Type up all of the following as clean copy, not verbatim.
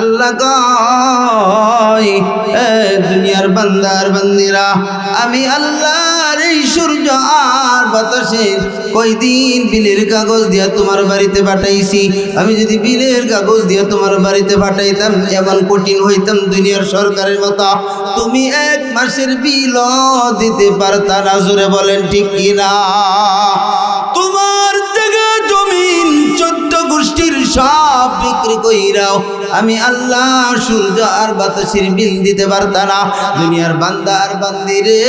আল্লাহ কয় দুনিয়ার বান্দার বান্দিরা, আমি আল্লাহর এই সূর্য আর বাতাসে কয়দিন বিলের কাগজ দিয়া তোমার বাড়িতে পাঠাইছি। আমি যদি বিলের কাগজ দিয়া তোমার বাড়িতে পাঠাইতাম, এমন কঠিন হইতাম দুনিয়ার সরকারের মতো, তুমি 1 মাসের বিল দিতে পারতা না। জোরে বলেন ঠিক কিনা? তোমার জায়গা জমিন 14 গোষ্ঠীর সব বিক্রি কইরাও আমি আল্লাহ সূর্য আর বাতাসের বিল দিতে পারতাম না। দুনিয়ার বান্দা আর বান্দিরে,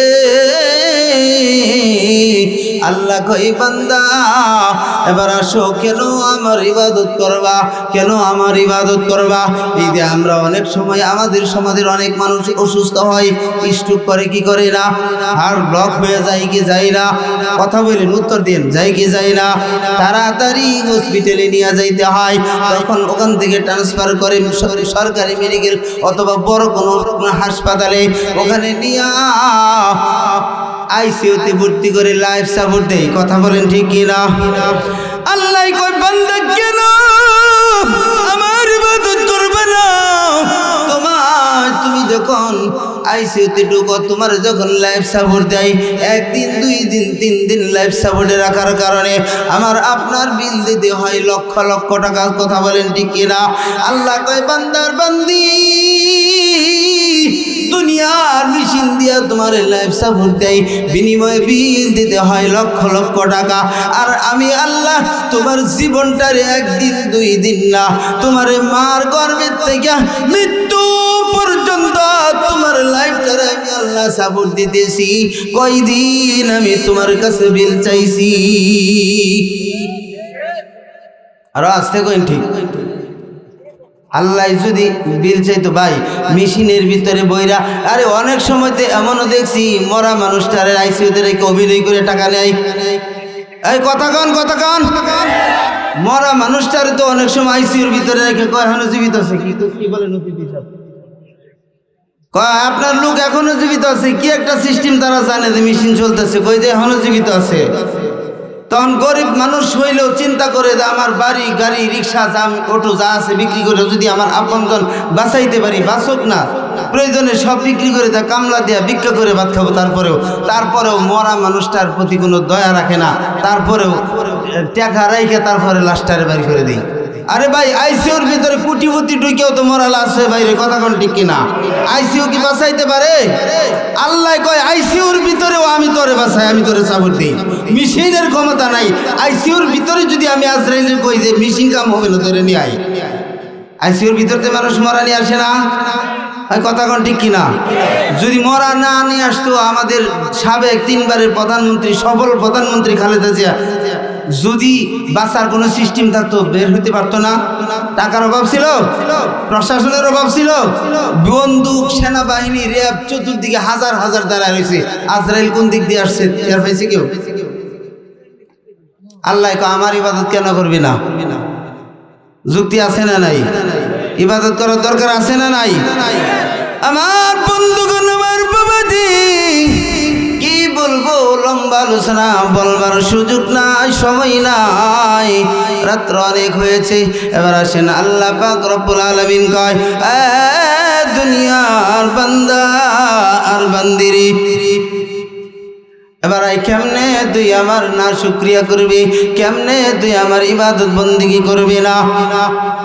আল্লাহ কই বান্দা এবার আসো, কেন আমার ইবাদত করবা, কেন আমার ইবাদত করবা? এই যে আমরা অনেক সময় আমাদের সমাজের অনেক মানুষ অসুস্থ হয়, স্ট্রোক করে কি করে না, হার্ট ব্লক হয়ে যায় কি যায় না? কথা বলেন, উত্তর দিন, যায় কি যায় না? তাড়াতাড়ি হসপিটালে নিয়ে যাইতে হয়, তখন ওখান থেকে ট্রান্সফার করে সরকারি মেডিকেল অথবা বড় কোনো হাসপাতালে, ওখানে নিয়ে আইসিইউতে ভর্তি করে লাইফ সাপোর্ট দেয়। কথা বলেন ঠিক কিনা? আল্লাহ কই বান্দা কেন আমার ইবাদত করবে না? তুমি যখন আইসিইউতে ঢুকো, তোমার যখন লাইফ সাপোর্ট দেয়, 1 দিন 2 দিন 3 দিন লাইফ সাপোর্টে রাখার কারণে আমার আপনার বিল দিতে হয় লক্ষ লক্ষ টাকা। কথা বলেন ঠিক কিনা? আল্লাহ কয় বান্দার বান্দি, দুনিয়ার মেশিন দিয়া তোমার লাইফ সাপোর্ট দেয়, বিনিময়ে বিল দিতে হয় লক্ষ লক্ষ টাকা। আর আমি আল্লাহ তোমার জীবনটারে 1 দিন 2 দিন না, তোমার মার গর্ভের থেকে মৃত্যু পর্যন্ত তোমার লাইফটারে আমি আল্লাহ সাপোর্ট দিতেছি। কয়দিন আমি তোমার কাছে বিল চাইছি? আরো আসতে কইন ঠিক। আল্লাহ যদি বিল চাইতো ভাই মেশিনের ভিতরে বইরা, আরে অনেক সময়তে এমনও দেখছি মরা মানুষটারে আইসিইউতে রেখে অভিনয় করে টাকা নেয়। এই কথা কন, কথা কন। মরা মানুষটারে তো অনেক সময় আইসিইউর ভিতরে রেখে কয় এখনো জীবিত আছে। কি বলেন কয় আপনার লোক এখনো জীবিত আছে? কি একটা সিস্টেম তারা জানে যে মেশিন চলতেছে, কই যে এখনো জীবিত আছে। তখন গরিব মানুষ হইলেও চিন্তা করে যে আমার বাড়ি গাড়ি রিক্সা অটো যা আছে বিক্রি করে যদি আমার আপনজন বাঁচাইতে পারি, বাঁচুক না, প্রয়োজনে সব বিক্রি করে তা কামলা দিয়া ভিক্ষা করে ভাত খাবো। তারপরেও মরা মানুষটার প্রতি কোনো দয়া রাখে না, তারপরেও টাকা রাইখে তারপরে লাশটারে বাড়ি করে দিই। আরে ভাই আইসিইউর ভিতরে কোটিপতি ঢুকেও তো মরা লাশ হয়ে বাইরে। কথা কোন ঠিক কিনা? আইসিইউ কি বাঁচাইতে পারে? আল্লাহ কয় আইসিইউর ভিতরেও আমি তোরে বাঁচাই, আমি তোরে সাপোর্ট দিই। মেশিনের ক্ষমতা নাই। আইসিইউর ভিতরে যদি আমি আজরাইলে কই যে মেশিন কাম হবে না, তোরে নিয়ে আই। আইসিইউর ভিতরে মানুষ মরা নিয়ে আসে না? কথা কোন ঠিক কিনা? যদি মরা না নিয়ে আসতো আমাদের সাবেক 3 বারের প্রধানমন্ত্রী, সফল প্রধানমন্ত্রী খালেদা জিয়া, যদি বাঁচার কোনো সিস্টেম থাকতো বের হইতে পারতো না। টাকার অভাব ছিল, প্রশাসনের অভাব ছিল, বন্দুক সেনাবাহিনী র্যাব চতুর্দিকে হাজার হাজার দাঁড়ায় রয়েছে। আজরাইল কোন দিক দিয়ে আসছে টের পাইছে কেউ? আল্লাহ আমার ইবাদত কেন করবি না? যুক্তি আছে না নাই? ইবাদত করার দরকার আছে না নাই? আমার বন্ধুগণ, আমার বাবাজি, কি বলবো, লম্বা আলোচনা বলবার সুযোগ নাই, সময় নাই, রাত্র অনেক হয়েছে। এবার আসেন আল্লাহ পাক রব্বুল আলামিন কয়, দুনিয়ার বান্দা আর বান্দিরি, এবার কেমনে তুই আমার না শুকরিয়া করবি, কেমনে তুই আমার ইবাদত বন্দিগি করবি না?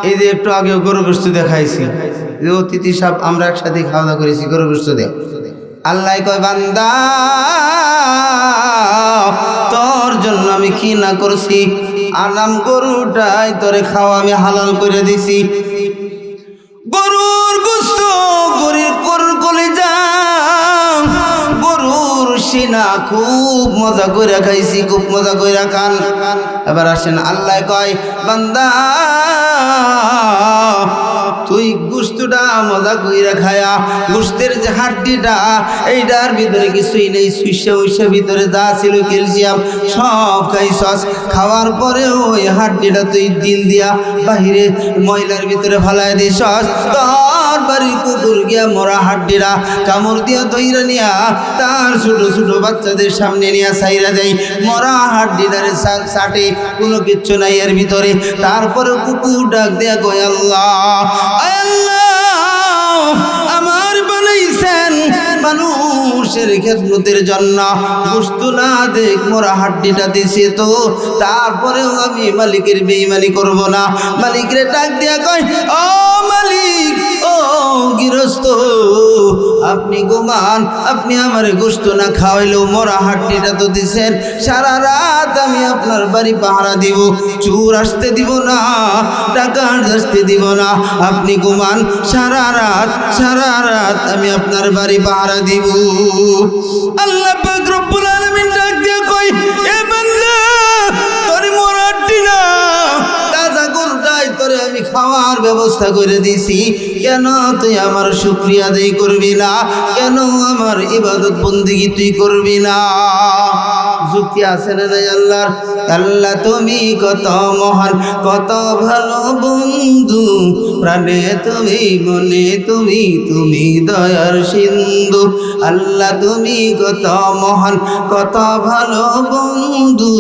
এই যে একটু আগেও গরু গোশত দেখাইছি, যে অতিথি সাহেব আমরা একসাথে খাওয়া দাওয়া করেছি গরু গোশত দিয়ে। আল্লাহ কয় বান্দা তোর জন্য আমি কি না করছি, আলাম গরুটাই তোরে খাওয়া আমি হালাল করে দিছি। গরুর গোশত, গরুর কলিজা, গরুর সিনা খুব মজা করে খাইছি, খুব মজা করে খান। এবার আসেন আল্লাহ কয় বান্দা তুই গোশতটা মজা কইরা খায়া, গোশতের যে হাড্ডিটা এইটার ভিতরে কিছুই নেই, সুইসা ভিতরে যা ছিল ক্যালসিয়াম সব খাইছস। খাওয়ার পরেও ওই হাড্ডিটা তুই দিন দিয়া বাহিরে ময়লার ভিতরে ফালাই দিছস। তোর বাড়ির কুকুর গিয়া মরা হাড্ডিরা কামড় দিয়া দইরা নিয়া তার ছোট ছোট বাচ্চাদের সামনে নিয়ে সাইরা দেয়। মরা হাড্ডিটারে চাটে, কোনো কিচ্ছু নাই এর ভিতরে। তারপরে কুকুর ডাক দেয়া কয় আল্লাহ, আল্লাহ মানুষের খেদমতের জন্য গোশত না দেখ মোরা হাড্ডিটা দিছে তো তারপরেও আমি মালিকের বেঈমানি করব না। মালিকরে ডাক দিয়া কয়, ও মালিক, ও গৃহস্থ, আপনি গোমান, আপনি আমার গোশত না খাওয়াইলেও মোরা হাড্ডিটা তো দিছেন। সারা রাত আমি আপনার বাড়ি পাহারা দিব, চোর আসতে দিব না, ডাকাত আসতে দিব না। আপনি ঘুমান, সারা রাত আমি আপনার বাড়ি পাহারা দিব। আল্লাহ পাক রব্বুল আলামিন ডাক দিয়া কই, এ বান্দা, তোর মোরা হাড্ডি না, তাজা গরুটাই তোরে আমি খাওয়ার ব্যবস্থা করে দিছি। কেন তুই আমার শুকরিয়া আদায় করবি না? কেন আমার ইবাদত বন্দেগী তুই করবি না? যুক্তি আছে না নাই আল্লাহর? আল্লাহ তুমি কত মহান, কত ভালো বন্ধু, প্রাণে তুমি, মনে তুমি, তুমি দয়ার সিন্ধু। আল্লাহ তুমি কত মহান, কত ভালো বন্ধু,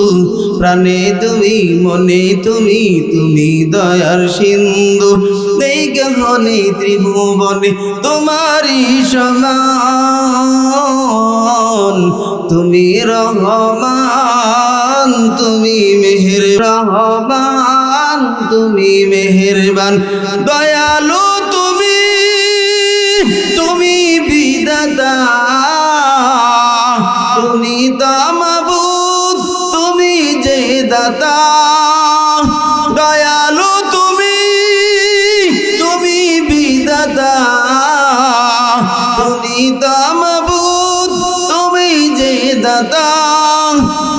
প্রাণে তুমি, মনে তুমি, তুমি দয়ার সিন্ধু। নেই গহনে ত্রিভুবনে তোমারই সমান, তুমি রহমান, তুমি রহমান, তুমি মেহেরবান, দয়ালু তুমি, তুমি বিধাতা, তুমি তো মাবুদ, তুমি যে দাতা। দয়ালু তুমি, তুমি বিধাতা, তুমি তো মাবুদ, তুমি যে দাতা।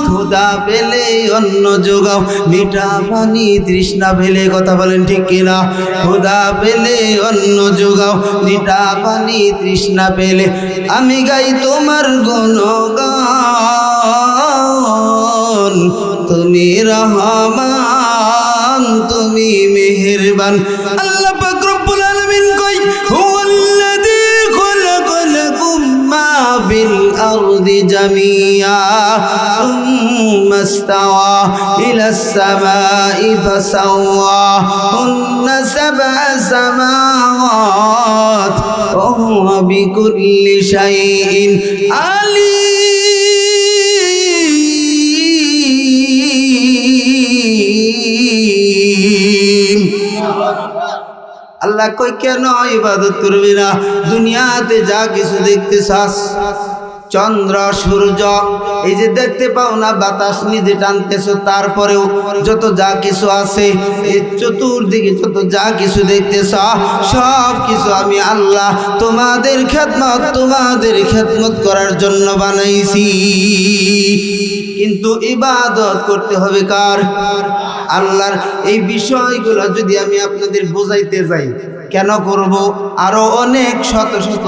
ক্ষুধা পেলে অন্ন যোগাও, মিঠা পানি তৃষ্ণা পেলে, কথা বলেন ঠিক কিনা? ক্ষুধা পেলে অন্ন যোগাও, মিঠা পানি তৃষ্ণা পেলে, আমি গাই তোমার গুণগান। তুমি রহমান, তুমি মেহেরবান। আল্লাহ পাক রব্বুল আলামিন কই, হুয়াল্লাযী খালাকালাকুম মা ফিল আরদি জামিআ সুম্মা ইসতাওয়া ইলাস সামাই ফাসাওয়াহুন্না সাবআ সামাওয়াত ওয়া হুয়া বিকুল্লি শাইইন আলীম। আল্লাহ কই, কেন ইবাদত করবি না? দুনিয়াতে যা কিছু দেখতে চাস, চন্দ্র সূর্য এই যে দেখতে পাও না, বাতাস নিজে টানতেছ, তারপরেও যত যা কিছু আছে, এই চতুর্দিকে যত যা কিছু দেখতেছ, সব কিছু আমি আল্লাহ তোমাদের খেদমত করার জন্য বানাইছি। কিন্তু ইবাদত করতে হবে কার? আল্লাহর। এই বিষয়গুলো যদি আমি আপনাদের বোঝাইতে যাই, কেন করব? আরো অনেক শত শত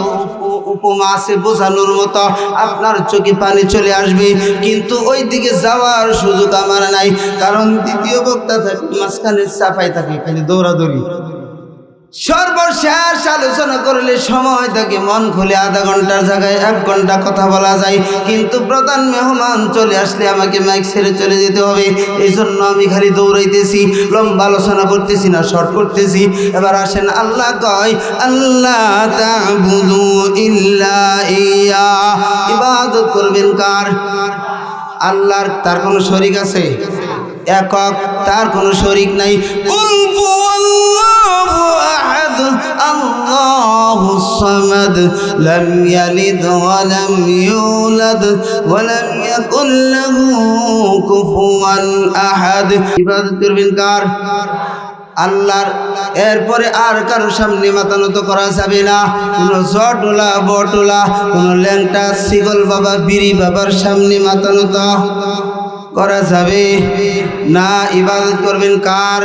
উপমা আছে বোঝানোর মতো, আপনার চোখে পানি চলে আসবে, কিন্তু ওই দিকে যাওয়ার সুযোগ আমার নাই। কারণ দ্বিতীয় বক্তা থাকে মাঝখানে চাপাই থাকে, খালি দৌড়াদৌড়ি। সর্বশেষ আলোচনা করলে সময় থাকে মন খুলে আধা ঘন্টার জায়গায় 1 ঘন্টা কথা বলা যায়, কিন্তু প্রধান মেহমান চলে আসলে আমাকে মাইক ছেড়ে চলে যেতে হবে। এই জন্য আমি খালি দৌড়াইতেছি, লম্বা আলোচনা করতেছি না, শর্ট করতেছি। এবার আসেন, আল্লাহ কয়, আল্লাহ তা'বুদু ইল্লা ইয়া, ইবাদত করবেন কার? আল্লাহর। তার কোনো শরীক আছে? একক, তার কোনো শরীক নাই। কুল হুয়াল্লাহু আহাদ আল্লাহুস সামাদ লাম ইয়ালিদ ওয়া লাম ইউলাদ ওয়া লাম ইয়াকুল লাহু কুফুয়ান আহাদ। ইবাদত করবেন কার? আল্লাহর। এরপরে আর কারোর সামনে মাথা নত করা যাবে না। কোনো জটোলা বটোলা, কোনো ল্যাংটা শিগল বাবা, বিড়ি বাবার সামনে মাথা নত করা যাবে না। ইবাদত করবেন কার?